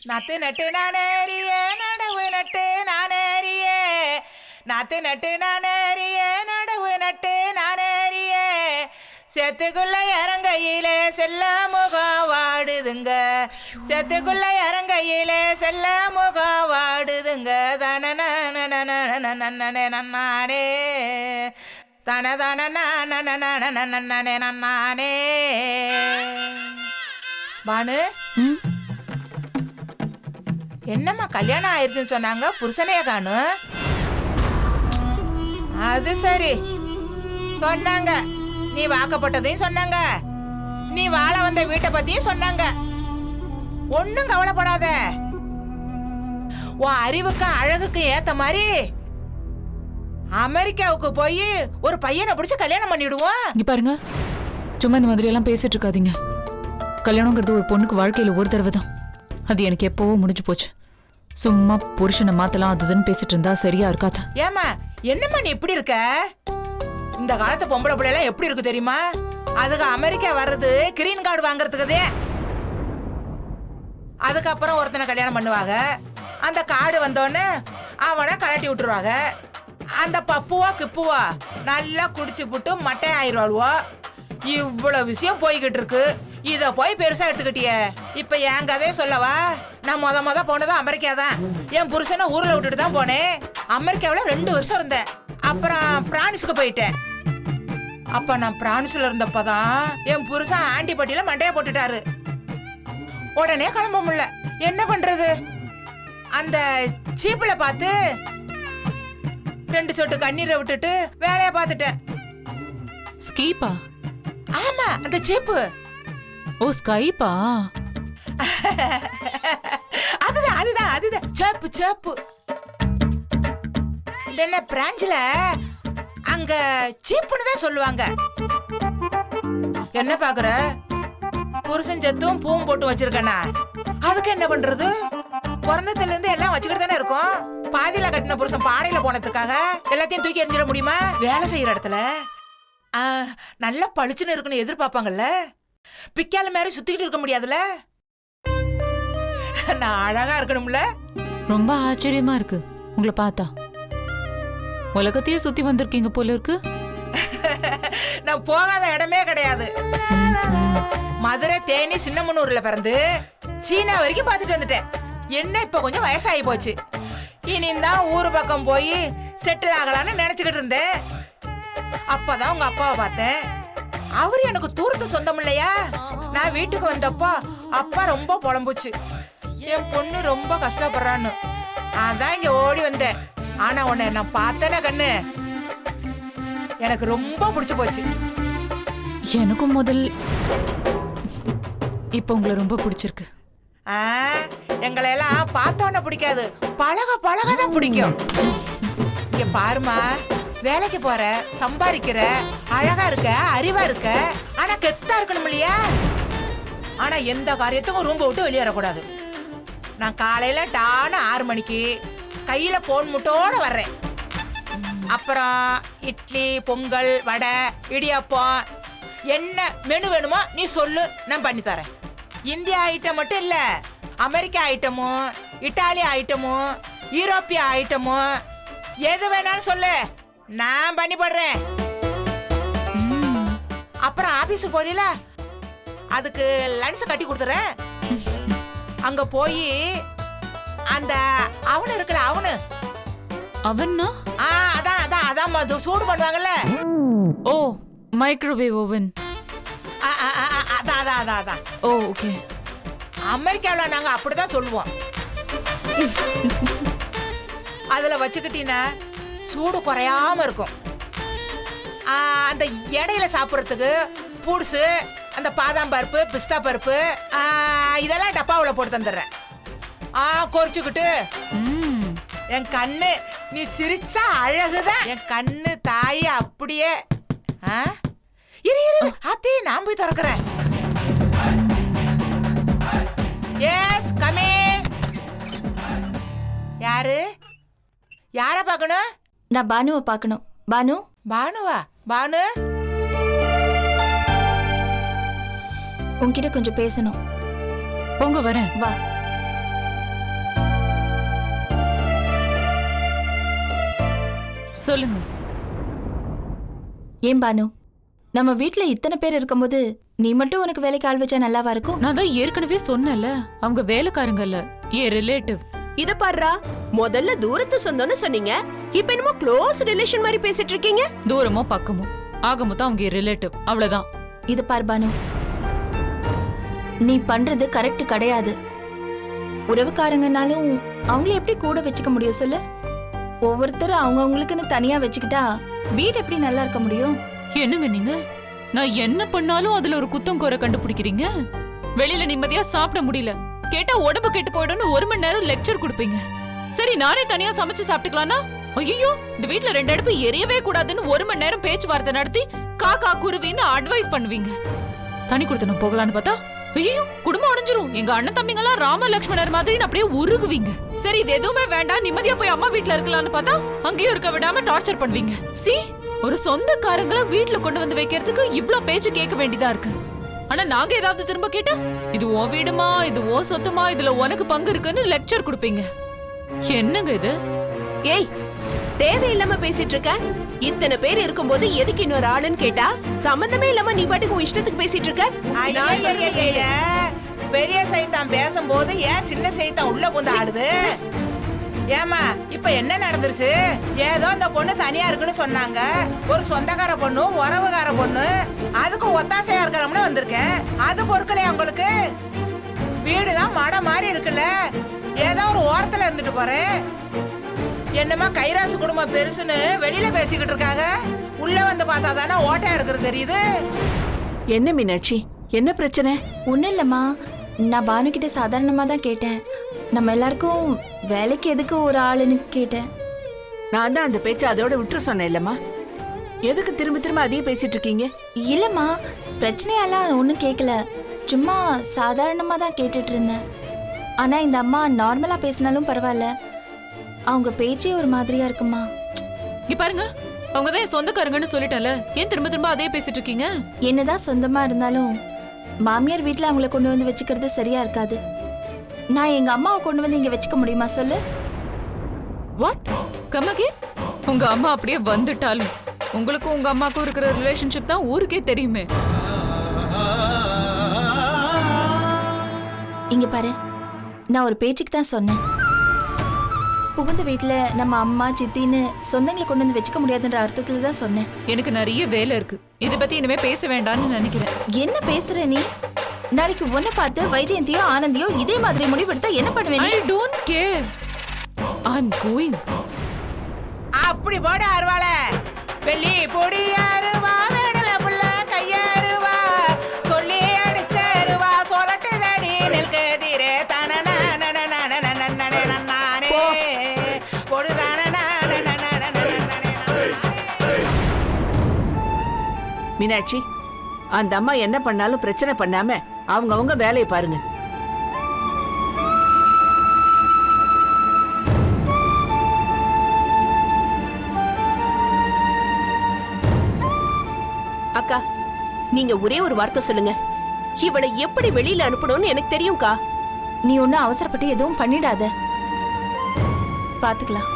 நாத்து நட்டு நானேறியே நடவு நட்டு நானேறியே நாத்து நட்டு நானேறியே நடவு நட்டு நானேறியே சேத்துக்குள்ள இறங்கையிலே செல்ல முகம் வாடுதுங்க சேத்துக்குள்ள இறங்கையிலே செல்ல முகம் வாடுதுங்க தனனே நன்னானே தனதன நன்னானே பானு என்னம்மா கல்யாணம் ஆயிடுச்சுன்னு சொன்னாங்க புருஷனைய காணும். அது சரி சொன்னாங்க, நீ வாக்கப்பட்டதையும் சொன்னாங்க, நீ வாழ வந்த வீட்டை பத்தியும் சொன்னாங்க. ஒன்னும் கவலைப்படாத, உன் அறிவுக்கும் அழகுக்கும் ஏத்த மாதிரி அமெரிக்காவுக்கு போய் ஒரு பையனை பிடிச்சு கல்யாணம் பண்ணிடுவோம். இங்க பாருங்க, சும்மா இந்த மாதிரி எல்லாம் பேசிட்டு இருக்காதீங்க. கல்யாணங்கிறது ஒரு பொண்ணுக்கு வாழ்க்கையில ஒரு தடவை தான். அது எனக்கு எப்பவோ முடிஞ்சு போச்சு. சும்மா புருஷனை மாத்தலாம் அதுன்னு பேசிட்டு இருந்தா சரியா இருக்காது. ஏமா என்னம்மா நீ இப்படி இருக்க? இந்த காலத்து பொம்பளை பிள்ளை எல்லாம் எப்படி இருக்கு தெரியுமா? அதுக்கு அமெரிக்கா வர்றது கிரீன் கார்டு வாங்குறதுக்குதே. அதுக்கப்புறம் ஒருத்தனை கல்யாணம் பண்ணுவாங்க. அந்த கார்டு வந்தோடனே அவனை கலட்டி விட்டுருவாங்க. அந்த பப்புவா கிப்புவா நல்லா குடிச்சு புட்டு மட்டை ஆயிடுவாளுவோ. இவ்வளவு விஷயம் போய்கிட்டு இருக்கு. இத போய் பெருசா எடுத்துக்கிட்டிய. இப்ப என் கதையை சொல்லவா? நான் முத போனதும் அமெரிக்கா தான். என் புருஷனை ஊர்ல விட்டுட்டு தான் போனேன். அமெரிக்காவில 2 வருஷம் இருந்தேன். அப்புறம் பிரான்ஸுக்கு போயிட்டேன். அப்ப நான் பிரான்ஸ்ல இருந்தப்பதான் என் புருஷன் ஆண்டிப்பட்டியில மண்டைய போட்டுட்டாரு. உடனே கிளம்ப முடியல. என்ன பண்றது? அந்த சீப்புல பார்த்து 2 சொட்டு கண்ணீரை விட்டுட்டு வேலையை பார்த்துட்டேன். ஸ்கீப்பா? ஆமா, அந்த சீப்பு. ஓ, ஸ்கைப்பா? அதுதான் சேப்பு. என்ன பிரான்ச்ல அங்க சீப்புன்னு தான் சொல்லுவாங்க. என்ன பாக்குற? புருஷன் செத்தும் பூவும் போட்டு வச்சிருக்கனா? அதுக்கு என்ன பண்றது? பிறந்ததுல இருந்து எல்லாம் வச்சுக்கிட்டு தானே இருக்கும். பாதியில கட்டின புருஷன் பாடையில போனதுக்காக எல்லாத்தையும் தூக்கி எறிஞ்சிட முடியுமா? வேலை செய்யற இடத்துல நல்லா பளிச்சுன்னு இருக்குன்னு எதிர்பார்ப்பாங்கல்ல. பிக்கால மாதிரி சுத்திக்கிட்டு இருக்க முடியாதுல. நான் அழகா இருக்கணும்ல. ரொம்ப ஆச்சரியமா இருக்கு உங்களை பார்த்தா. உலகத்தையே சுத்தி வந்திருக்கீங்க போல இருக்கு. நான் போகாத இடமே கிடையாது. மதுரை, தேனி, சின்னமனூர்ல பிறந்து சீனா வரைக்கும் பார்த்துட்டு வந்துட்டேன். என்ன இப்ப கொஞ்சம் வயசாகி போச்சு. இனிதான் ஊரு பக்கம் போய் செட்டில் ஆகலான்னு நினைச்சுக்கிட்டு இருந்தேன். அப்பதான் உங்க அப்பாவை பார்த்தேன். அவரு எனக்கு தூரத்து சொந்தம் இல்லையா? நான் வீட்டுக்கு வந்தப்போ அப்பா ரொம்ப புலம்புச்சு. என் பொண்ணு ரொம்ப கஷ்டப்படுறான்னு. அதான் இங்க ஓடி வந்தேன். ஆனா உன்னை நான் பார்த்தேனே கண்ணு, எனக்கு ரொம்ப பிடிச்சு போச்சு. எனக்கும் முதல் இப்ப உங்களை ரொம்ப பிடிச்சிருக்கு. எங்களை எல்லாம் பார்த்தோன்னு பிடிக்காது, பழகதான் பிடிக்கும். இங்க பாருமா, வேலைக்கு போற, சம்பாதிக்கிற, அழகா இருக்க, அறிவா இருக்க, ஆனா கெத்தா இருக்கணும் இல்லையா? ஆனா எந்த காரியத்துக்கும் ரூம்ப விட்டு வெளியே வரக்கூடாது. நான் காலையில டான 6 மணிக்கு கையில போன் முட்டோட வர்றேன். அப்புறம் இட்லி, பொங்கல், வடை, இடியாப்பம், என்ன மெனு வேணுமோ நீ சொல்லு, நான் பண்ணி தரேன். இந்தியா ஐட்டம் மட்டும் இல்ல, அமெரிக்கா ஐட்டமும், இட்டாலி ஐட்டமும், யூரோப்பிய ஐட்டமும், எது வேணாலும் சொல்லு, நான் பண்ணி போடுறேன். அப்புறம் ஆபீஸுக்கு போறீல, அதுக்கு லன்ஸ் கட்டி கொடுத்துறேன். அங்க போய் அந்த அவனு இருக்குல்ல, அவன்னா? அதான் சூடு பண்ணுவாங்கல்ல. ஓ, மைக்ரோவேவ் ஓவன். அதான். ஓ, ஓகே. அமெரிக்காவில் நாங்க அப்படிதான் சொல்லுவோம். அதுல வச்சுக்கிட்டீங்கன்னா சூடு குறையாம இருக்கும். அந்த இடையில சாப்பிட்றதுக்கு பூட்ஸு, அந்த பாதாம் பருப்பு, பிஸ்தா பருப்பு, இதெல்லாம் டப்பாவில் போட்டு தந்துடுறேன். கொறிச்சுக்கிட்டு என் கண்ணு, நீ சிரிச்சா அழகுதான். என் கண்ணு தாய் அப்படியே. இரு ஆத்தி, நான் போய் திறக்கிறேன். Yes, come in. யார பார்க்கணும்? நான் பானுவை பார்க்கணும். பானுவா? பானு, உன்கிட்ட கொஞ்சம் பேசணும். போங்க, வரேன். வா. சொல்லுங்க. ஏன் பானு, நம்ம வீட்ல இத்தனை பேர் இருக்கும்போது நீ மட்டும் உனக்கு வேலைக்கு ஆள் வச்சா நல்லாவா இருக்கும்? நான் தான் ஏற்கனவே சொன்னேன்ல, அவங்க வேலைக்காரங்க இல்ல, என் ரிலேட்டிவ். இத பாருடா, முதல்ல தூரத்து சொந்தம்னு சொன்னீங்க, இப்ப என்னமோ க்ளோஸ் ரிலேஷன் மாதிரி பேசிட்டு இருக்கீங்க. தூரமோ பக்கமோ ஆக மொத்தம் அவங்க என் ரிலேட்டிவ், அவ்வளவுதான். இது பார் பானு, நீ பண்றது கரெக்ட் கிடையாது. உறவுக்காரங்கனாலும் அவங்கள எப்படி கூட வச்சுக்க முடியும் சொல்லு? ஒவ்வொருத்தரும் அவங்கவுங்களுக்குன்னு தனியா வச்சுக்கிட்டா வீடு எப்படி நல்லா இருக்க முடியும்? என்னங்க நீங்க, நான் என்ன பண்ணாலும் அதுல ஒரு குத்தம் குறை கண்டுபிடிக்கிறீங்க. வெளியில நிம்மதியா சாப்பிட முடியல, கேட்டா உடம்பு கெட்டு போயிடும்னு 1 மணி நேரம் லெக்சர் கொடுப்பீங்க. சரி நானே தனியா சமைச்சு சாப்பிட்டுக்கலாம்னா, ஐயோ இந்த வீட்ல 2 அடுப்பு எரியவே கூடாதுன்னு 1 மணி நேரம் பேச்சுவார்த்தை நடத்தி காக்கா குருவின்னு அட்வைஸ் பண்ணுவீங்க. தனி கொடுத்து நான் போகலான்னு பார்த்தா, ஐயோ குடும்பம் உடைஞ்சிரும், எங்க அண்ணன் தம்பிங்கெல்லாம் ராம லட்சுமணர் மாதிரி அப்படியே உருகுவீங்க. சரி இது எதுவுமே வேண்டாம், நிம்மதியா போய் அம்மா வீட்ல இருக்கலாம்னு பார்த்தா அங்கேயும் இருக்க விடாம டார்ச்சர் பண்ணுவீங்க. சி, ஒரு சொந்தக்காரங்களை வீட்ல கொண்டு வந்து வைக்கிறதுக்கு இவ்ளோ பேச்சு கேட்க வேண்டியதா இருக்கு. ஆனா நாங்க ஏதாவது திரும்ப கேட்டா, இது உன் வீடுமா, இது உன் சொத்துமா, இதுல உனக்கு பங்கு இருக்குன்னு லெக்சர் கொடுப்பீங்க. என்னங்க இது? ஏய், தேவையில்லாம பேசிட்டு இருக்க. இத்தனை பேர் இருக்கும்போது எதுக்கு இன்னொரு ஆளுன்னு கேட்டா, சம்பந்தமே இல்லாம நீ பாட்டுக்கு உன் இஷ்டத்துக்கு பேசிட்டு இருக்க. ஐயையையைய, பெரிய சைத்தான் பேசும்போது ஏன் சின்ன சைத்தான் உள்ள புந்து ஆடுது? ஏமா இப்ப என்ன நடந்துருச்சு? ஏதோ அந்த பொண்ணு தனியா இருக்குன்னு சொன்னாங்க. ஒரு சொந்தக்கார பொண்ணு, உறவுகார பொண்ணு, அதுக்கு ஒத்தாசையா இருக்கணும்னு வந்திருக்கேன். அது பொறுக்கலையா உங்களுக்கு? வீடுதான் மட மாதிரி இருக்குல்ல, ஏதோ ஒரு ஓரத்துல இருந்துட்டு போறேன். என்னமா கைராசு குடும்பம் பெருசுன்னு வெளியில பேசிக்கிட்டு இருக்காங்க, உள்ள வந்து பார்த்தா தானே ஓட்டையா இருக்கிறது தெரியுது. என்ன மீனாட்சி, என்ன பிரச்சனை? ஒண்ணும் இல்லம்மா, நான் பானு கிட்ட சாதாரணமா தான் கேட்டேன். நம்ம எல்லாருக்கும் வேலைக்கு எதுக்கு ஒரு ஆளுன்னு கேட்டேன். நான் தான் அந்த பேச்ச அதோட விட்டுற சொன்னேன் இல்லம்மா. எதுக்கு திரும்ப திரும்ப அதையே பேசிட்டு இருக்கீங்க? இல்லம்மா, பிரச்சனையெல்லாம் ஒன்றும் கேட்கல, சும்மா சாதாரணமா தான் கேட்டுட்டு இருந்தேன். ஆனா இந்த அம்மா நார்மலா பேசினாலும் பரவாயில்ல, அவங்க பேச்சே ஒரு மாதிரியா இருக்குமா. இங்க பாருங்க, அவங்கதான் என் சொந்தக்காரங்கன்னு சொல்லிட்டல, ஏன் திரும்ப திரும்ப அதே பேசிட்டு இருக்கீங்க? என்னதான் சொந்தமா இருந்தாலும் மாமியார் வீட்ல அவங்கள கொண்டு வந்து வச்சுக்கிறது சரியா இருக்காது. நான் எங்க அம்மாவை கொண்டு வந்து இங்க வச்சுக்க முடியுமா சொல்லு? வாட்? Come again? உங்க அம்மா அப்படியே வந்துட்டாலும் உங்களுக்கும் உங்க அம்மாக்கும் இருக்கிற ரிலேஷன்ஷிப் தான் ஊருக்கே தெரியுமே. இங்க பாரு, நான் ஒரு பேச்சுக்கு தான் சொன்னேன். புகுந்த வீட்டுல நம்ம அம்மா சித்தின்னு சொந்தங்களை கொண்டு வந்து வச்சுக்க முடியாதுன்ற அர்த்தத்துல தான் சொன்னேன். எனக்கு நிறைய வேலை இருக்கு, இத பத்தி இனிமே பேச வேண்டாம்னு நினைக்கிறேன். என்ன பேசுற நீ? நாளைக்கு ஒன்ன பார்த்து வைஜெயந்தியோ ஆனந்தியோ இதே மாதிரி முடிவெடுத்தா என்ன பண்ணுவேன்? I don't care. I'm going. அப்படி போட அருவாள வெள்ளி பொடி அருவா, வேடல புள்ள கையருவா, சொல்லி அடிச்சருவா, சொல்லட்டு தடி நெல்கதிரே தனன மீனாட்சி, அந்த அம்மா என்ன பண்ணாலும் பிரச்சனை பண்ணாம அவங்க வேலையை பாருங்க. அக்கா, நீங்க ஒரே ஒரு வார்த்தை சொல்லுங்க, இவளை எப்படி வெளியில அனுப்பணும்னு எனக்கு தெரியும்க்கா. நீ ஒன்னும் அவசரப்பட்டு எதுவும் பண்ணிடாத, பாத்துக்கலாம்.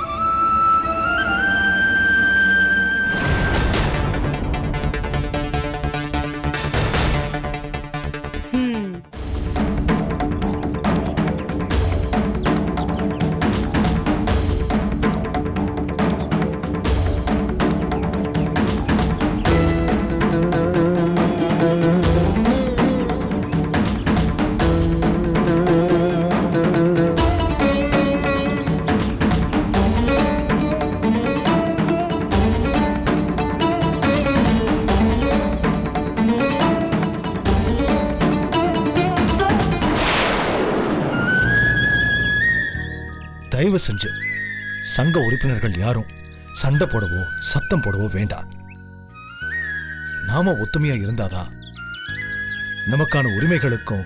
தயவு செஞ்சு சங்க உறுப்பினர்கள் யாரும் சண்டை போடவோ சத்தம் போடவோ வேண்டாம். நாம ஒத்துமையா இருந்தாதான் நமக்கான உரிமைகளுக்கும்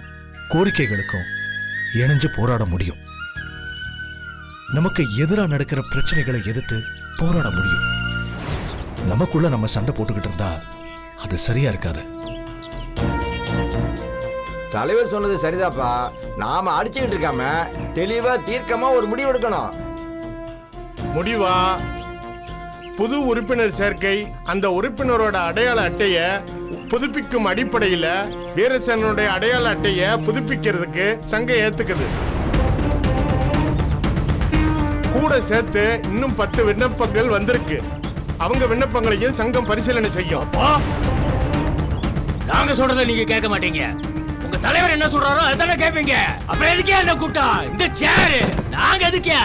கோரிக்கைகளுக்கும் இணைஞ்சு போராட முடியும். நமக்கு எதிராக நடக்கிற பிரச்சனைகளை எதிர்த்து போராட முடியும். நமக்குள்ள நம்ம சண்டை போட்டுக்கிட்டு இருந்தா அது சரியா இருக்காது. தலைவர் சொன்னது சரிதாப்பா. நாம அடிச்சுக்கிட்டு இருக்காம தெளிவா தீர்க்கமா ஒரு முடிவு எடுக்கணும். முடிவா புது உறுப்பினர் சேர்க்கை அந்த உறுப்பினரோட அடையாள அட்டைய புதுப்பிக்கும் அடிப்படையில வீரசேனனுடைய அடையாள அட்டைய புதுப்பிக்கிறதுக்கு சங்கம் ஏத்துக்குது. கூட சேர்த்து இன்னும் 10 விண்ணப்பங்கள் வந்திருக்கு. அவங்க விண்ணப்பங்களையும் சங்கம் பரிசீலனை செய்யும். நாங்க சொல்றத நீங்க கேட்க மாட்டீங்க. உங்க தலைவர் என்ன சொல்றாரோ அதானே கேட்பீங்க. அப்புறம் எதுக்கே என்ன கூட்டம்? இந்த சேரு நாங்க எதுக்கே?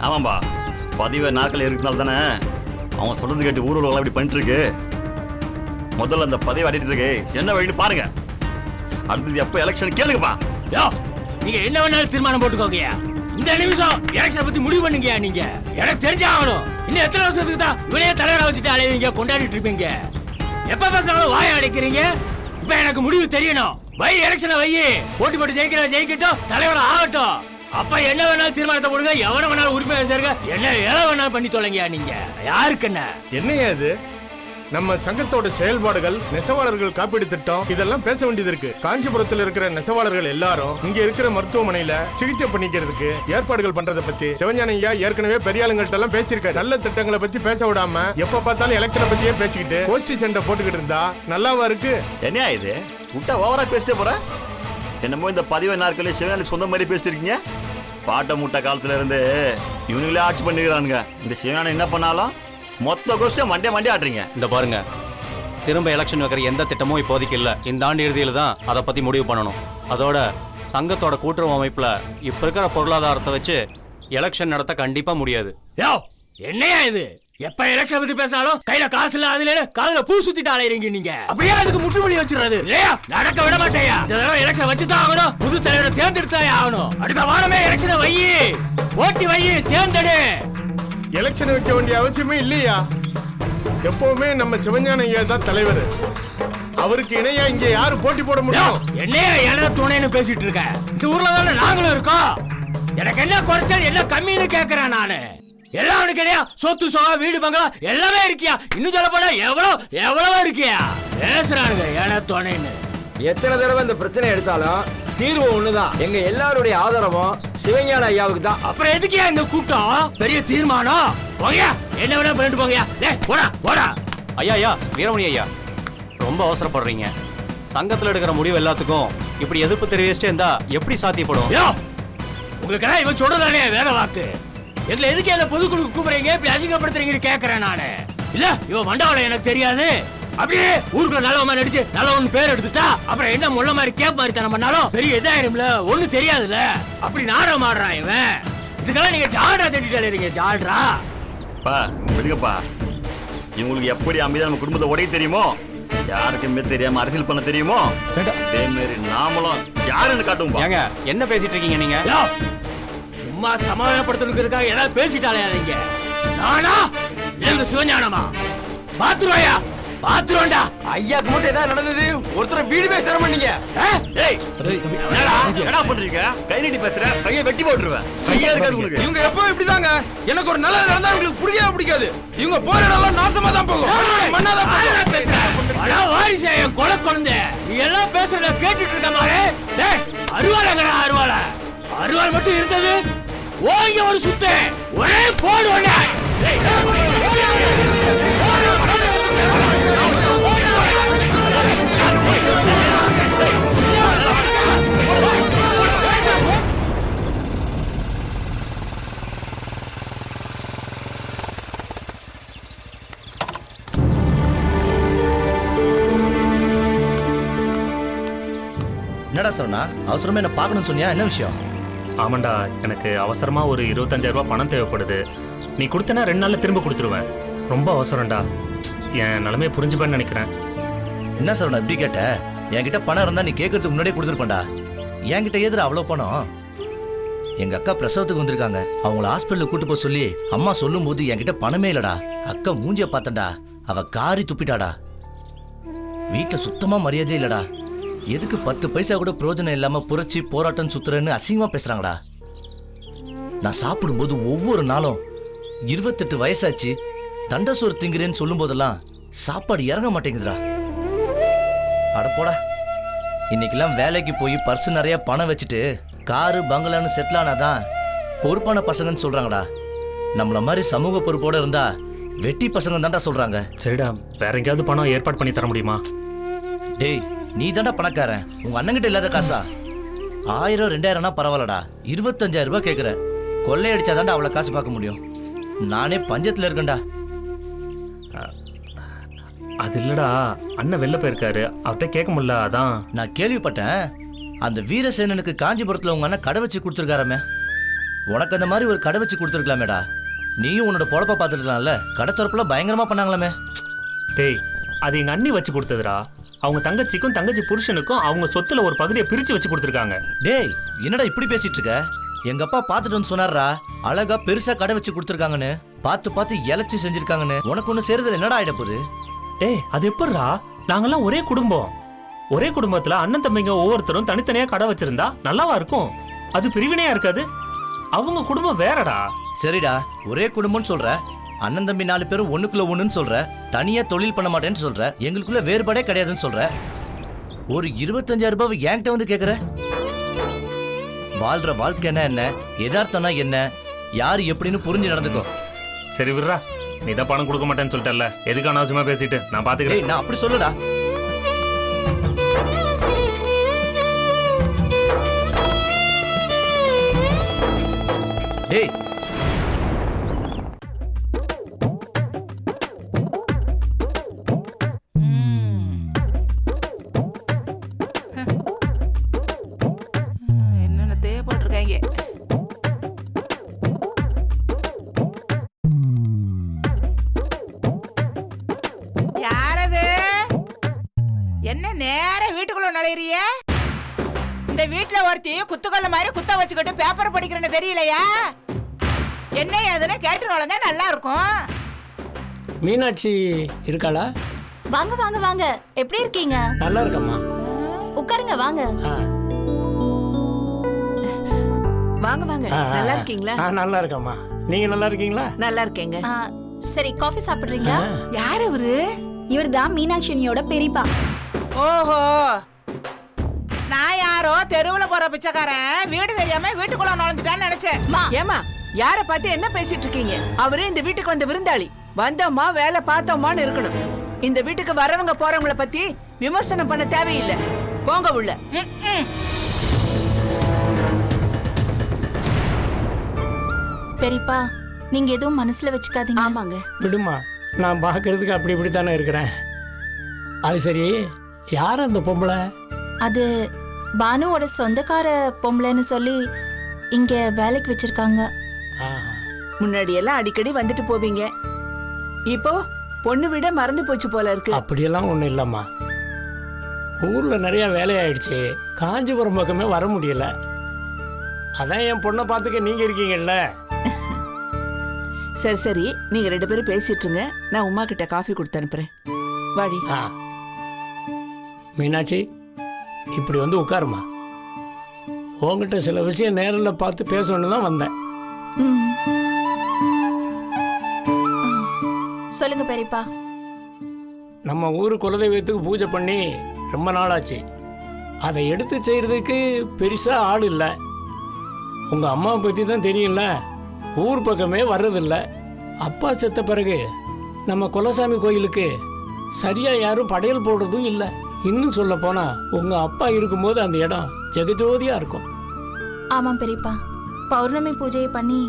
ஆமாம்பா, பதிவு நாட்கள் இருக்கிறதுனால தானே அவன் சொல்றது கேட்டு ஊர்வலம் அப்படி பண்ணிட்டு இருக்கு. முதல்ல அந்த பதிவை அடிக்கிறதுக்கு என்ன வழின்னு பாருங்க. அடுத்தது எப்ப எலெக்ஷன் கேளுங்கப்பா. யோ, நீங்க என்ன வேணாலும் தீர்மானம் போட்டுக்கோங்க. இந்த நிமிஷம் எலெக்ஷன் பத்தி முடிவு பண்ணுங்க. நீங்க எனக்கு தெரிஞ்சாகணும். இன்னும் எத்தனை வருஷத்துக்கு தான் இவனையே தலைவரை வச்சுட்டு அலைவீங்க, கொண்டாடிட்டு இருப்பீங்க? எப்ப பேசினாலும் வாய அடைக்கிறீங்க. இப்ப எனக்கு முடிவு தெரியணும். வை எலெக்ஷனை வை, போட்டு ஜெயிக்கட்டும், தலைவர் ஆகட்டும். அப்ப என்ன வேணாலும் தீர்மானத்தை போடுங்க, எவனை வேணாலும் உறுப்பினர் சேருங்க, என்ன எதை வேணாலும் பண்ணி தொலைங்க. நீங்க யாருக்கு என்னையா இது? நம்ம சங்கத்தோட செயல்பாடுகள், நெசவாளர்கள் காப்பீடு திட்டம், இதெல்லாம் பேச வேண்டியது இருக்கு. காஞ்சிபுரத்தில் இருக்கிற நெசவாளர்கள் எல்லாரும் இங்க இருக்கிற மருத்துவமனையில சிகிச்சை பண்ணிக்கிறதுக்கு ஏற்பாடுகள் பண்றதை பத்தி சிவஞான ஐயா ஏற்கனவே பெரிய ஆளுங்கள்ட்ட எல்லாம் பேசியிருக்காரு. நல்ல திட்டங்களை பத்தி பேச விடாம எப்ப பார்த்தாலும் எலெக்ஷனை பத்தியே பேசிக்கிட்டு கோஷ்டி சண்டை போட்டுக்கிட்டு இருந்தா நல்லாவா இருக்கு? என்னையா இது? விட்டா ஓவரா பேசிட்டே போற. என்னமோ இந்த பதிவை நாட்களே சிவஞானி சொந்த மாதிரி பேசிருக்கீங்க. பாட்ட முட்டை காலத்துல இருந்து இவனுங்களே ஆட்சி பண்ணிக்கிறானுங்க. இந்த சிவஞானி என்ன பண்ணாலும் மொத்த கோஷ்டியா மண்டே ஆடுறீங்க. இந்த பாருங்க, திரும்ப எலெக்ஷன் வைக்கிற எந்த திட்டமும் இப்போதைக்கு இல்லை. இந்த ஆண்டு இறுதியில் தான் அதை பற்றி முடிவு பண்ணணும். அதோட சங்கத்தோட கூட்டுறவு அமைப்பில் இப்போ இருக்கிற பொருளாதாரத்தை வச்சு எலெக்ஷன் நடத்த கண்டிப்பாக முடியாது. யோ, என்னையா இது? எப்ப எலெக்ஷன் பத்தி பேசினாலும் கையில காசு இல்ல, அதுல காதுல பூ சுத்திட்டு அலையறீங்க நீங்க. அப்படியே அதுக்கு முற்றுப்புள்ளி வச்சிடுறது இல்லையா? நடக்க விட மாட்டேயா. இந்த தடவை எலெக்ஷன் வச்சுதான் ஆகணும். புது தலைவரை தேர்ந்தெடுத்தாயே ஆகணும். அடுத்த வாரமே எலெக்ஷனை வை, ஓட்டி வை, தேர்ந்தெடு. எலெக்ஷன் வைக்க வேண்டிய அவசியமே இல்லையா? எப்பவுமே நம்ம சிவஞான ஐயா தான் தலைவர். அவருக்கு இணையா இங்க யாரு போட்டி போட முடியும்? என்னையா என்ன துணைன்னு பேசிட்டு இருக்க? இந்த ஊர்ல தானே நாங்களும் இருக்கோம். எனக்கு என்ன குறைச்சல், என்ன கம்மின்னு கேக்குறேன் நானு. எல்லாம் உனக்கு கிடையா? சொத்து சொகா, வீடு பங்களா எல்லாமே இருக்கியா? இன்னும் சொல்ல போனா எவ்வளவு இருக்கியா? பேசுறானுங்க என்ன துணைன்னு. எத்தனை தடவை இந்த பிரச்சனை எடுத்தாலும் தீர்வு ஒண்ணுதான். எங்க எல்லாருடைய ஆதரவும் சிவஞான ஐயாவுக்கு தான். அப்புறம் எதுக்கியா இந்த கூட்டம்? பெரிய தீர்மானம். போங்கயா, என்ன வேணா பண்ணிட்டு போங்கயா. போடா. ஐயா வீரமணி ஐயா, ரொம்ப அவசரப்படுறீங்க. சங்கத்தில் எடுக்கிற முடிவு எல்லாத்துக்கும் இப்படி எதிர்ப்பு தெரிவிச்சுட்டே இருந்தா எப்படி சாத்தியப்படும்? உங்களுக்கு இவன் சொல்றதானே வேற வாக்கு. எங்களை எதுக்கு அந்த பொதுக்குழுக்கு கூப்பிடுறீங்க, இப்படி அசிங்கப்படுத்துறீங்கன்னு கேட்கறேன் நானு. இல்ல இவன் மண்டவளம் எனக்கு தெரியாது. அப்படியே ஊருக்குள்ள நல்லவமா நடிச்சு நல்லவன் பேர் எடுத்துட்டா அப்புறம் என்ன முள்ள மாதிரி கேப் மாதிரி தனம் பண்ணாலும் பெரிய இதாயிரும்ல, ஒண்ணு தெரியாதுல்ல. அப்படி நாடகம் ஆடுறான் இவன். இதுக்கெல்லாம் நீங்க ஜால்ரா தேடிட்டு ஜால்ரா. விடுங்கப்பா. இவங்களுக்கு எப்படி அமைதியா நம்ம குடும்பத்தை உடைய தெரியுமோ, யாருக்குமே தெரியாம அரசியல் பண்ண தெரியுமோ, அதே மாதிரி நாமளும் யாருன்னு காட்டுவோம். ஏங்க என்ன பேசிட்டு இருக்கீங்க நீங்க? சும்மா சமாதானப்படுத்துறதுக்காக ஏதாவது பேசிட்டாலே நீங்க. நானா இல்ல சிவஞானமா? பாத்துருவாயா? பாத்துருவாண்டா. ஐயாக்கு மட்டும் ஏதாவது நடந்தது, ஒருத்தர் வீடு பேச பண்ணீங்க. என்ன பண்றீங்க? கை நீட்டி பேசுற, கையை வெட்டி போட்டுருவேன். கையா இருக்காது உங்களுக்கு. இவங்க எப்பவும் இப்படிதாங்க. எனக்கு ஒரு நல்லது நடந்தா உங்களுக்கு பிடிக்கவே பிடிக்காது. இவங்க போற இடம்லாம் நாசமா தான் போகும். மண்ணாதான் பேசுறேன். வாரிசே கொலை குழந்தை எல்லாம் பேசுறத கேட்டுட்டு இருக்க மாதிரி. அருவாளங்கடா அருவாள் மட்டும் இருந்தது. ஓங்க ஒரு சுத்து ஒரே போடு. என்னடா சொன்னா? அவசரமா என்ன பார்க்கணும்னு சொன்னியா? என்ன விஷயம்? ஆமாண்டா, எனக்கு அவசரமா ஒரு 25,000 ரூபாய் பணம் தேவைப்படுது. நீ கொடுத்தனா 2 நாள்ல திரும்ப கொடுத்துருவேன். ரொம்ப அவசரம்டா. என் நிலைமையை புரிஞ்சுப்பேன்னு நினைக்கிறேன். என்ன சொல்றா இப்படி கேட்ட? என்கிட்ட பணம் இருந்தா நீ கேட்கறதுக்கு முன்னாடியே கொடுத்துருப்பேன்டா. என்கிட்ட ஏதுடா அவ்வளோ பணம்? எங்க அக்கா பிரசவத்துக்கு வந்திருக்காங்க. அவங்கள ஹாஸ்பிட்டலுக்கு கூட்டு போக சொல்லி அம்மா சொல்லும் போது என்கிட்ட பணமே இல்லடா. அக்கா மூஞ்சிய பார்த்தண்டா, அவ காரி துப்பிட்டாடா. வீட்டுல சுத்தமா மரியாதை இல்லடா. எதுக்கு 10 பைசா கூட பிரயோஜனம் இல்லாம புரட்சி போராட்டம் சுத்துறேன்னு அசிங்கமா பேசுறாங்கடா. நான் சாப்பிடும்போது ஒவ்வொரு நாளும் 28 வயசாச்சு தண்டசோறு திங்கிறேன்னு சொல்லும் போதெல்லாம் சாப்பாடு இறங்க மாட்டேங்குதுடா. அடப்போடா, இன்னைக்கெல்லாம் வேலைக்கு போய் பர்ஸ் நிறைய பணம் வச்சுட்டு காரு பங்களான்னு செட்டில் ஆனாதான் பொறுப்பான பசங்கன்னு சொல்றாங்கடா. நம்மள மாதிரி சமூக பொறுப்போட இருந்தா வெட்டி பசங்க தான்டா சொல்றாங்க. சரிடா, வேற எங்கேயாவது பணம் ஏற்பாடு பண்ணி தர முடியுமா? டேய், நீ தான்டா பணக்காரன், உங்க அண்ணங்கிட்ட இல்லாத காசா? 1000 2000னா பரவாயில்லடா, 25000 ரூபாய் கேட்குற. கொள்ளையடிச்சாதான்டா அவ்வளோ காசு பார்க்க முடியும். நானே பஞ்சத்தில் இருக்கேன்டா. அது இல்லடா, அண்ணன் வெளில போயிருக்காரு, அவர்கிட்ட கேட்க முடியல, அதான். நான் கேள்விப்பட்டேன், அந்த வீரசேனனுக்கு காஞ்சிபுரத்தில் உங்க அண்ணன் கடை வச்சு கொடுத்துருக்காரமே. உனக்கு அந்த மாதிரி ஒரு கடை வச்சு கொடுத்துருக்கலாமேடா. நீயும் உன்னோட பொழப்ப பார்த்துருக்கலாம்ல. கடை திறப்புல பயங்கரமா பண்ணாங்களாமே. டேய், அது எங்க அண்ணி வச்சு கொடுத்ததுடா. அவங்க தங்கச்சிக்கும் தங்கச்சி புருஷனுக்கும் அவங்க சொத்துல ஒரு பகுதியை பிரிச்சு வச்சு கொடுத்துருக்காங்க. டேய், என்னடா இப்படி பேசிட்டு இருக்க? எங்க அப்பா பார்த்துட்டு வந்து சொன்னாரா, அழகா பெருசா கடை வச்சு கொடுத்துருக்காங்கன்னு. பார்த்து பார்த்து இழைச்சி செஞ்சிருக்காங்கன்னு. உனக்கு ஒண்ணு சேருதல் என்னடா ஆயிட போகுது? டேய், அது எப்படிடா? நாங்கெல்லாம் ஒரே குடும்பம். ஒரே குடும்பத்துல அண்ணன் தம்பிங்க ஒவ்வொருத்தரும் தனித்தனியா கடை வச்சிருந்தா நல்லாவா இருக்கும்? அது பிரிவினையா இருக்காது? அவங்க குடும்பம் வேறடா. சரிடா, ஒரே குடும்பம்னு சொல்ற, அண்ணன் தம்பி 4 பேரும் ஒண்ணுக்குள்ள ஒண்ணுன்னு சொல்ற, தனியா தொழில் பண்ண மாட்டேன்னு சொல்ற, எங்களுக்குள்ள வேறுபாடே கிடையாதுன்னு சொல்ற. ஒரு 25000 ரூபாய் என்கிட்ட வந்து கேக்குற? வாழ்ற வாழ்க்கைன்னா என்ன, எதார்த்தம்னா என்ன, யாரு எப்படின்னு புரிஞ்சு நடந்துக்கோ. சரி விடுறா, நீ தான் பணம் கொடுக்க மாட்டேன்னு சொல்லிட்டல, எதுக்கு அனாவசியமா பேசிட்டு? நான் பாத்துக்கிறேன். நான் அப்படி சொல்லுடா. டேய், என்னென்ன தேவைப்பட்டிருக்காங்க. யாரது? என்ன நேரம் வீட்டுக்குள்ள நுழையிறிய? இந்த வீட்டுல ஒருத்தி குத்துக்கல்ல மாதிரி குத்த வச்சுக்கிட்டு பேப்பர் படிக்கிறேன்னு தெரியலையா? என்ன ஏதுன்னு கேட்டு நுழைந்தா நல்லா இருக்கும். மீனாட்சி இருக்காளா? வாங்க வாங்க வாங்க, எப்படி இருக்கீங்க? நல்லா இருக்கம்மா. உட்காருங்க, வாங்க. வாங்க வாங்க, நல்லா இருக்கீங்களா? நல்லா இருக்கம்மா. நீங்க நல்லா இருக்கீங்களா? நல்லா இருக்கேங்க. சரி, காஃபி சாப்பிடுறீங்களா? யார் இவரு? இவர் தான் மீனாட்சினியோட பெரியப்பா. ஓஹோ, நான் யாரோ தெருவுல போற பிச்சைக்காரன் வீடு தெரியாம வீட்டுக்குள்ள நுழைஞ்சிட்டான்னு நினைச்சேன். ஏமா, யார பார்த்து என்ன பேசிட்டு இருக்கீங்க? அவரே இந்த வீட்டுக்கு வந்த விருந்தாளி. வந்தோமா வேலை பார்த்தோமான்னு இருக்கணும். இந்த வீட்டுக்கு வரவங்க போறவங்கள பத்தி விமர்சனம் பண்ண தேவையில்லை. போங்க உள்ள. பெரியப்பா, நீங்க எதுவும் மனசுல வச்சுக்காதீங்க. ஆமாங்க. விடுமா, நான் பார்க்கறதுக்கு அப்படி இப்படி தானே இருக்கிறேன். அது சரி, யார் அந்த பொம்பளை? அது பானுவோட சொந்தக்கார பொம்பளைன்னு சொல்லி இங்க வேலைக்கு வச்சிருக்காங்க. முன்னாடி எல்லாம் அடிக்கடி வந்துட்டு போவீங்க, இப்போ பொண்ணு விட மறந்து போச்சு போல இருக்கு. அப்படியெல்லாம் ஒன்றும் இல்லைம்மா. ஊரில் நிறைய வேலையாயிடுச்சு, காஞ்சிபுரம் பக்கமே வர முடியல. அதான் என் பொண்ணை பார்த்துக்க நீங்கள் இருக்கீங்கல்ல. சரி சரி, நீங்க 2 பேரும் பேசிட்டுருங்க. நான் உமா கிட்ட காஃபி கொடுத்து அனுப்புறேன். வாடி. மீனாட்சி, இப்படி வந்து உட்காருமா. உங்ககிட்ட சில விஷயம் நேரில் பார்த்து பேசணுன்னு தான் வந்தேன். சொல்லுங்க பெரியப்பா. நம்ம ஊர் குலதெய்வத்துக்கு பூஜை பண்ணி ரொம்ப நாளாச்சு. அதை எடுத்து செய்யறதுக்கு பெருசா ஆள் இல்லை. உங்க அம்மாவை பத்தி தான் தெரியும்ல, ஊர் பக்கமே வர்றதில்ல. அப்பா செத்த பிறகு நம்ம குலசாமி கோயிலுக்கு சரியா யாரும் படையல் போடுறதும் இல்லை. இன்னும் சொல்ல போனா உங்க அப்பா இருக்கும்போது அந்த இடம் ஜெகஜோதியா இருக்கும். ஆமாம் பெரியப்பா, பௌர்ணமி பூஜையை பண்ணி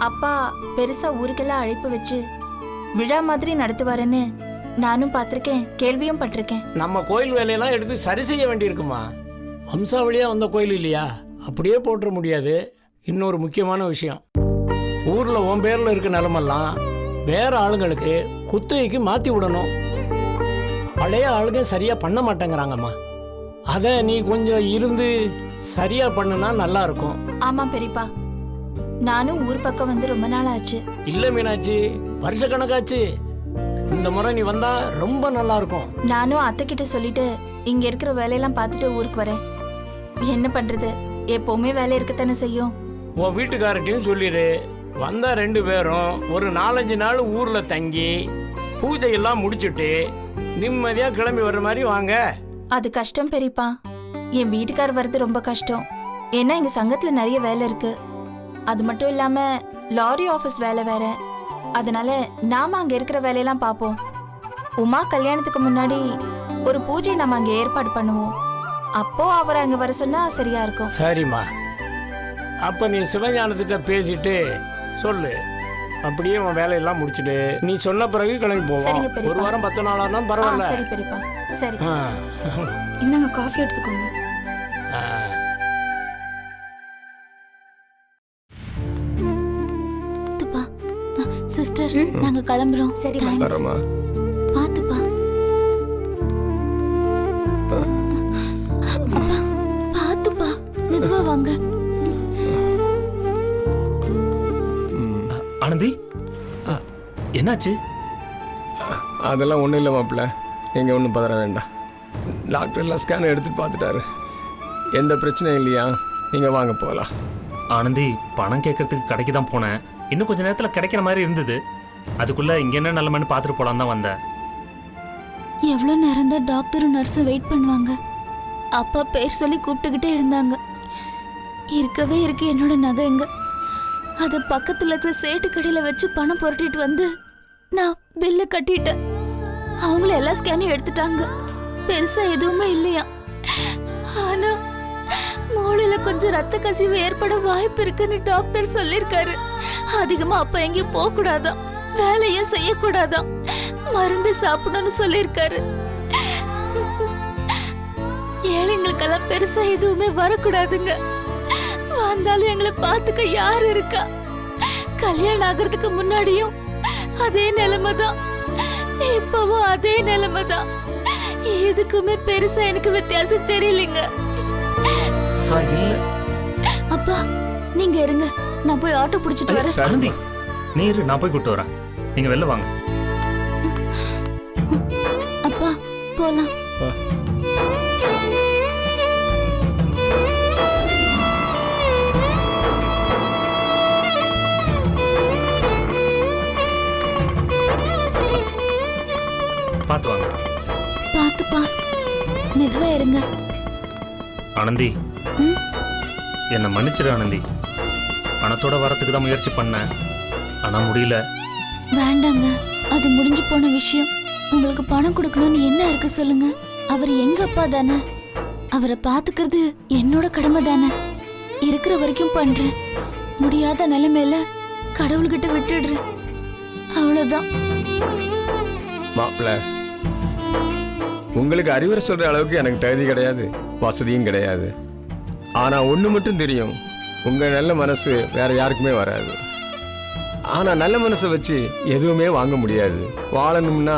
அப்பா பெருசா ஊருக்கெல்லாம் அழைப்பு வச்சு விழா மாதிரி நடத்துவாருன்னு நானும் பார்த்திருக்கேன், கேள்வியும் பட்டிருக்கேன். நம்ம கோயில் வேலையெல்லாம் எடுத்து சரி செய்ய வேண்டியிருக்குமா. வம்சாவளியா வந்த கோயில் இல்லையா, அப்படியே போட்டுற முடியாது. இன்னொரு முக்கியமான விஷயம், ஊர்ல உன் பேர்ல இருக்க நிலமெல்லாம் வேற ஆளுங்களுக்கு குத்தகைக்கு மாத்தி விடணும். பழைய ஆளுங்க சரியா பண்ண மாட்டேங்கிறாங்கம்மா. அத நீ கொஞ்சம் இருந்து சரியா பண்ணுனா நல்லா இருக்கும். ஆமாம் பெரியப்பா, நானும் ஊர் பக்கம் வந்து ரொம்ப நாள் ஆச்சு. இல்ல மீனாட்சி, வருஷ கணக்காச்சு. இந்த முறை நீ வந்தா ரொம்ப நல்லா இருக்கும். நானும் அத்தை கிட்ட சொல்லிட்டு இங்க இருக்கிற வேலையெல்லாம் பார்த்துட்டு ஊருக்கு வரேன். என்ன பண்றது, எப்பவுமே வேலை இருக்கத்தானே செய்யும். உன் வீட்டுக்காரட்டையும் சொல்லிடு, வந்தா 2 பேரும் ஒரு 4-5 நாள் ஊர்ல தங்கி பூஜையெல்லாம் முடிச்சுட்டு நிம்மதியா கிளம்பி வர்ற மாதிரி வாங்க. அது கஷ்டம் பெரியப்பா, என் வீட்டுக்கார் வர்றது ரொம்ப கஷ்டம். ஏன்னா எங்க சங்கத்துல நிறைய வேலை இருக்கு. அது மட்டும் இல்லாம லாரி ஆபீஸ் வேலை வேற. அதனால நாம அங்க இருக்கிற வேலையெல்லாம் பார்ப்போம். உமா கல்யாணத்துக்கு முன்னாடி ஒரு பூஜை நம்ம அங்க ஏற்பாடு பண்ணுவோம். அப்போ அவர் அங்க வர சொன்னா சரியா இருக்கும். சரிம்மா, அப்ப நீ சிவஞானத்திட்ட பேசிட்டு சொல்லு. அப்படியே உன் வேலையெல்லாம் முடிச்சுட்டு நீ சொன்ன பிறகு கிளம்பி போவோம். சரிங்க பெரியப்பா. ஒரு வாரம் 10 நாள் ஆனாலும் பரவாயில்ல. சரி பெரியப்பா, சரி. இந்தாங்க காஃபி எடுத்துக்கோங்க. சிஸ்டர், நாங்க கிளம்புறோம். சரி வரமா பாத்துப்பா. அப்பா பாத்துப்பா, மெதுவா வாங்க. ஆனந்தி, என்னாச்சு? அதெல்லாம் ஒன்றும் இல்லை மாப்பிள்ள, நீங்கள் ஒன்றும் பதற வேண்டாம். டாக்டர் எல்லாம் ஸ்கேன் எடுத்து பார்த்துட்டாரு, எந்த பிரச்சனையும் இல்லையா. நீங்கள் வாங்க போகலாம். ஆனந்தி, பணம் கேட்கறதுக்கு கடைக்கு தான் போனேன். இன்னும் கொஞ்ச நேரத்தில் கிடைக்கிற மாதிரி இருந்தது. அதுக்குள்ள இங்க என்ன நிலைமைன்னு பார்த்துட்டு போலாம் தான் வந்தேன். எவ்வளோ நேரம் தான் டாக்டரும் நர்ஸும் வெயிட் பண்ணுவாங்க? அப்பா பேர் சொல்லி கூப்பிட்டுக்கிட்டே இருந்தாங்க. இருக்கவே இருக்கு என்னோட நகைங்க. அதை பக்கத்தில் இருக்கிற சேட்டு கடையில் வச்சு பணம் புரட்டிட்டு வந்து நான் பில்லு கட்டிட்டேன். அவங்கள எல்லா ஸ்கேனையும் எடுத்துட்டாங்க. பெருசா எதுவுமே இல்லையா. ஆனா மூளையில கொஞ்சம் ரத்த கசிவு ஏற்பட வாய்ப்பு இருக்குன்னு டாக்டர் சொல்லிருக்காரு. அதிகமா அப்பா எங்கேயும் போக கூடாதான், வேலையே செய்யக்கூடாதான், மருந்து சாப்பிடணும்னு சொல்லிருக்காரு. ஏழைங்களுக்கெல்லாம் பெருசா எதுவுமே வரக்கூடாதுங்க. வந்தாலும் எங்களை பார்த்துக்க யாரு இருக்கா? கல்யாணம் ஆகிறதுக்கு முன்னாடியும் அதே நிலைமைதான், இப்பவும் அதே நிலைமைதான். எதுக்குமே பெருசா எனக்கு வித்தியாசம் தெரியலங்க. அப்பா நீங்க இருங்க, நான் போய் ஆட்டோ பிடிச்சிட்டு வரேன். ஆனந்தி, நீ இரு, நான் போய் கூட்டு வரேன். நீங்க வெளில வாங்க. அப்பா போலாம். பார்த்து வாங்க. பாத்துப்பா, மெதுவா இருங்க. ஆனந்தி, என்னை மன்னிச்சிடு ஆனந்தி. பணத்தோட வரத்துக்கு தான் முயற்சி பண்ணேன், ஆனா முடியல. வேண்டாங்க, அது முடிஞ்சு போன விஷயம். உங்களுக்கு பணம் கொடுக்கணும்னு என்ன இருக்கு சொல்லுங்க? அவர் எங்க அப்பா தானே, அவரை பாத்துக்கிறது என்னோட கடமை தானே. இருக்கிற வரைக்கும் பண்றேன், முடியாத நிலைமையில கடவுள்கிட்ட விட்டுடுறேன், அவ்வளவுதான். மாப்பிள்ள, உங்களுக்கு அறிவுரை சொல்ற அளவுக்கு எனக்கு தகுதி கிடையாது, வசதியும் கிடையாது. ஆனா ஒண்ணு மட்டும் தெரியும், உங்க நல்ல மனசு வேற யாருக்குமே வராது. ஆனா நல்ல மனசை வச்சு எதுவுமே வாங்க முடியாது. வாழணும்னா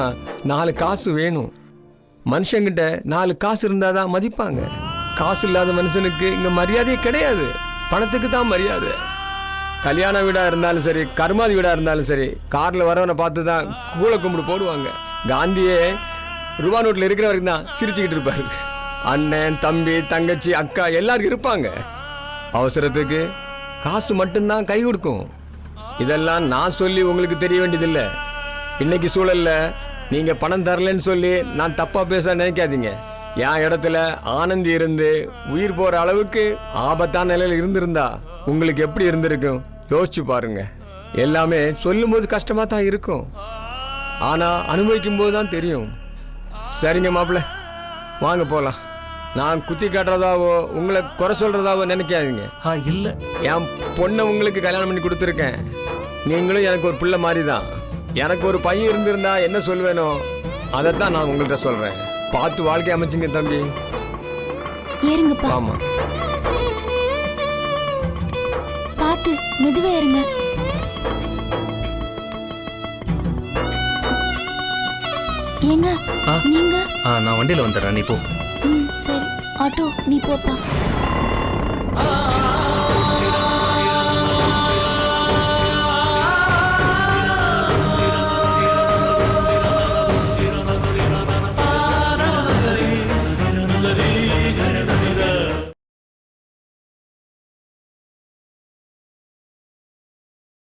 4 காசு வேணும். மனுஷங்கிட்ட 4 காசு இருந்தாதான் மதிப்பாங்க. காசு இல்லாத மனுஷனுக்கு இங்க மரியாதையே கிடையாது. பணத்துக்கு தான் மரியாதை. கல்யாண வீடா இருந்தாலும் சரி, கருமாதி வீடா இருந்தாலும் சரி, கார்ல வரவனை பார்த்து தான் கூழ கும்பிடு போடுவாங்க. காந்தியே ரூபா நோட்டில் இருக்கிற வரைக்கும் தான் சிரிச்சுக்கிட்டு இருப்பாரு. அண்ணன், தம்பி, தங்கச்சி, அக்கா எல்லாரும் இருப்பாங்க. அவசரத்துக்கு காசு மட்டும்தான் கை கொடுக்கும். இதெல்லாம் நான் சொல்லி உங்களுக்கு தெரிய வேண்டியதில்லை. இன்னைக்கு சூழல்ல நீங்க பணம் தரலன்னு சொல்லி நான் தப்பா பேச நினைக்காதீங்க. என் இடத்துல ஆனந்தி இருந்து உயிர் போற அளவுக்கு ஆபத்தான நிலையில இருந்திருந்தா உங்களுக்கு எப்படி இருந்திருக்கும் யோசிச்சு பாருங்க. எல்லாமே சொல்லும் போது கஷ்டமா தான் இருக்கும், ஆனா அனுபவிக்கும் போது தான் தெரியும். சரிங்க மாப்பிள்ள, வாங்க போலாம். நான் குத்தி காட்டுறதாவோ உங்களை குறை சொல்றதாவோ நினைக்காதீங்க. இல்ல, என் பொண்ணை உங்களுக்கு கல்யாணம் பண்ணி கொடுத்துருக்கேன். நீங்களும் எனக்கு ஒரு பிள்ளை மாதிரி தான். எனக்கு ஒரு பையன் இருந்திருந்தா என்ன சொல்வேனோ அதைத்தான் நான் உங்கள்கிட்ட சொல்றேன். பார்த்து வாழ்க்கை அமைச்சுங்க தம்பி. ஏறுங்கப்பா. ஆமா, பார்த்து மெதுவா இருங்க. ஏங்க நீங்க? நான் வண்டியில வந்துடுறேன், நீ போ. சரி, ஆட்டோ நீ போப்பா.